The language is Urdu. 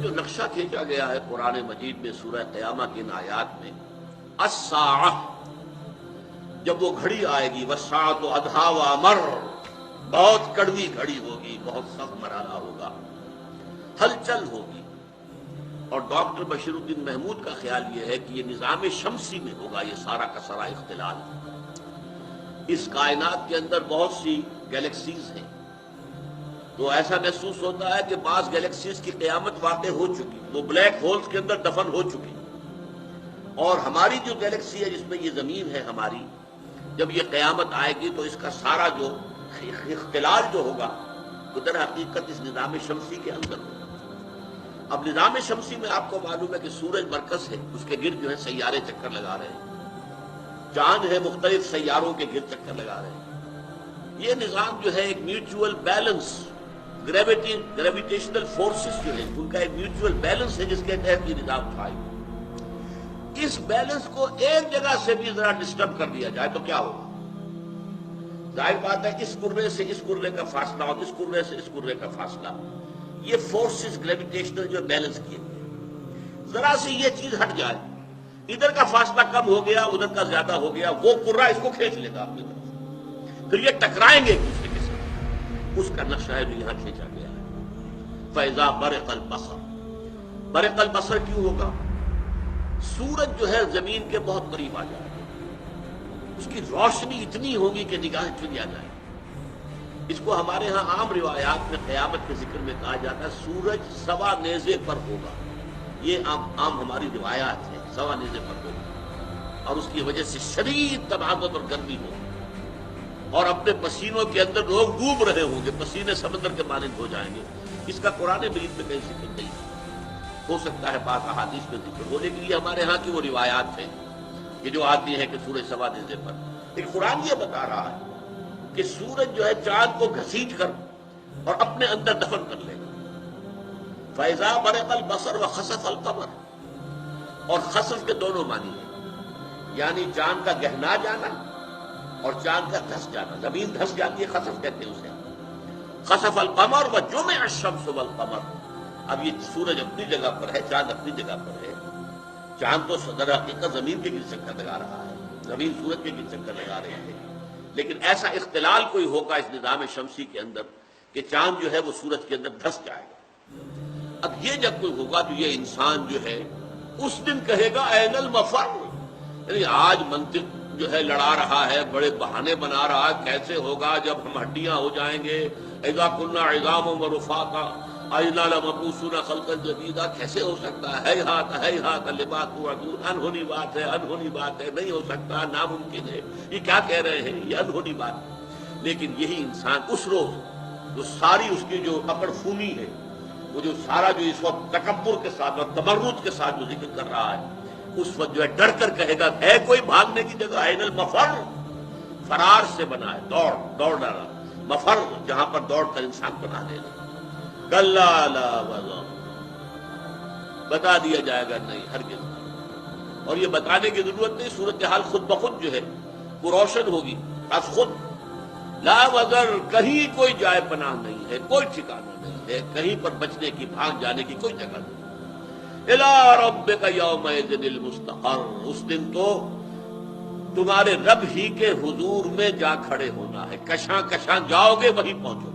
جو نقشہ کھینچا گیا ہے قرآن مجید میں سورہ قیامہ کی ان آیات میں، الساعہ، جب وہ گھڑی آئے گی، والساعۃ ادھیٰ وامر، بہت کڑوی گھڑی ہوگی، بہت سخت مرحلہ ہوگا، ہلچل ہوگی۔ اور ڈاکٹر بشیر الدین محمود کا خیال یہ ہے کہ یہ نظام شمسی میں ہوگا یہ سارا کا سارا اختلال۔ اس کائنات کے اندر بہت سی گیلیکسیز ہیں، تو ایسا محسوس ہوتا ہے کہ بعض گیلیکسیز کی قیامت واقع ہو چکی، وہ بلیک ہولز کے اندر دفن ہو چکی، اور ہماری جو گیلیکسی ہے جس میں یہ زمین ہے ہماری، جب یہ قیامت آئے گی تو اس کا سارا جو اختلال جو ہوگا وہ در حقیقت اس نظام شمسی کے اندر ہوگا۔ اب نظام شمسی میں آپ کو معلوم ہے کہ سورج مرکز ہے، اس کے گرد جو ہے سیارے چکر لگا رہے ہیں، چاند ہے مختلف سیاروں کے گرد چکر لگا رہے ہیں۔ یہ نظام جو ہے ایک میوچول بیلنس، گریویٹیشنل فورسز جو ہیں ان کا ایک میوچول بیلنس ہے جس کے تحت یہ نظام قائم ہے۔ اس بیلنس کو ایک جگہ سے بھی ذرا ڈسٹرب کر دیا جائے تو کیا ہوگا؟ ظاہر بات ہے اس کرے سے اس کرے کا فاصلہ اور اس کرے سے اس کرے کا فاصلہ، یہ فورسز گریویٹیشنل جو بیلنس کیے گئے، ذرا سے یہ چیز ہٹ جائے، ادھر کا فاصلہ کم ہو گیا ادھر کا زیادہ ہو گیا، وہ کرہ اس کو کھینچ لے گا اپنی طرف، پھر یہ ٹکرائیں گے ایک دوسرے کے ساتھ۔ اس کا نقشہ ہے جو یہاں کھینچا گیا ہے۔ فَإِذَا بَرِقَ الْبَصَرُ، برق البصر کیوں ہوگا؟ سورج جو ہے زمین کے بہت قریب آ جائے گا، اس کی روشنی اتنی ہوگی کہ نگاہ چریا جائے۔ اس کو ہمارے ہاں عام روایات میں قیامت کے ذکر میں کہا جاتا ہے سورج سوا نیزے پر ہوگا، یہ عام ہماری روایات ہے، سوا نیزے پر ہوگا، اور اس کی وجہ سے شدید تناوت اور گرمی ہوگی، اور اپنے پسینوں کے اندر لوگ ڈوب رہے ہوں گے، پسینے سمندر کے مانند ہو جائیں گے۔ اس کا قرآن مجید میں کہیں ذکر نہیں ہے، ہو سکتا ہے بعض احادیث میں ذکر ہو، لیکن یہ ہمارے ہاں کی وہ روایات ہیں کہ جو آدمی ہے کہ سورج سوا نیزے پر، لیکن قرآن یہ بتا رہا ہے کہ سورج جو ہے چاند کو گھسیٹ کر اور اپنے اندر دفن کر لے گا۔ فَإِذَا بَرِقَ الْبَصَرُ وَخَسَفَ الْقَمَرُ، اور خسف کے دونوں معنی ہیں، یعنی چاند کا گہنا جانا اور چاند کا دھس جانا، زمین دھس جاتی ہے خسف کہتے ہیں اسے۔ خسف القمر وجمع الشمس والقمر، اب یہ سورج اپنی جگہ پر ہے، چاند اپنی جگہ پر ہے، چاند تو در حقیقت زمین کے گرد چکر لگا رہا ہے، زمین سورج کے گرد چکر لگا رہے ہیں، لیکن ایسا اختلال کوئی ہوگا اس نظام شمسی کے اندر کہ چاند جو ہے وہ سورج کے اندر دھس جائے گا۔ اب یہ جب کوئی ہوگا تو یہ انسان جو ہے اس دن کہے گا این المفر، یعنی آج منطق جو ہے لڑا رہا ہے، بڑے بہانے بنا رہا ہے، کیسے ہوگا جب ہم ہڈیاں ہو جائیں گے، اذا کنا عظاما ورفاتا انا لمبعوثون خلقا جدیدا، کیسے ہو سکتا ہے؟ ہیہات لما توعدون، انہونی بات ہے، انہونی بات ہے، نہیں ہو سکتا، ناممکن ہے، یہ کیا کہہ رہے ہیں، یہ انہونی بات ہے۔ لیکن یہی انسان اس روز جو ساری اس کی جو اکڑ فونی ہے، وہ جو سارا جو اس وقت تکبر کے ساتھ اور تمرد کے ساتھ جو ذکر کر رہا ہے، اس وقت جو ہے ڈر کر کہے گا ہے کوئی بھاگنے کی جگہ، این المفر، فرار سے بنا ہے، دوڑ ڈالا، مفر جہاں پر دوڑ کر انسان بنا لینا۔ کلا لا وزر، بتا دیا جائے گا نہیں، ہرگز نہیں، اور یہ بتانے کی ضرورت نہیں، صورتحال خود بخود جو ہے وہ روشن ہوگی از خود۔ لا وزر، کہیں کوئی جائے پناہ نہیں ہے، کوئی ٹھکانہ نہیں ہے، کہیں پر بچنے کی، بھاگ جانے کی کوئی جگہ نہیں۔ الی ربک یومئذ المستقر، اس دن تو تمہارے رب ہی کے حضور میں جا کھڑے ہونا ہے، کشاں کشاں جاؤ گے وہیں پہنچو۔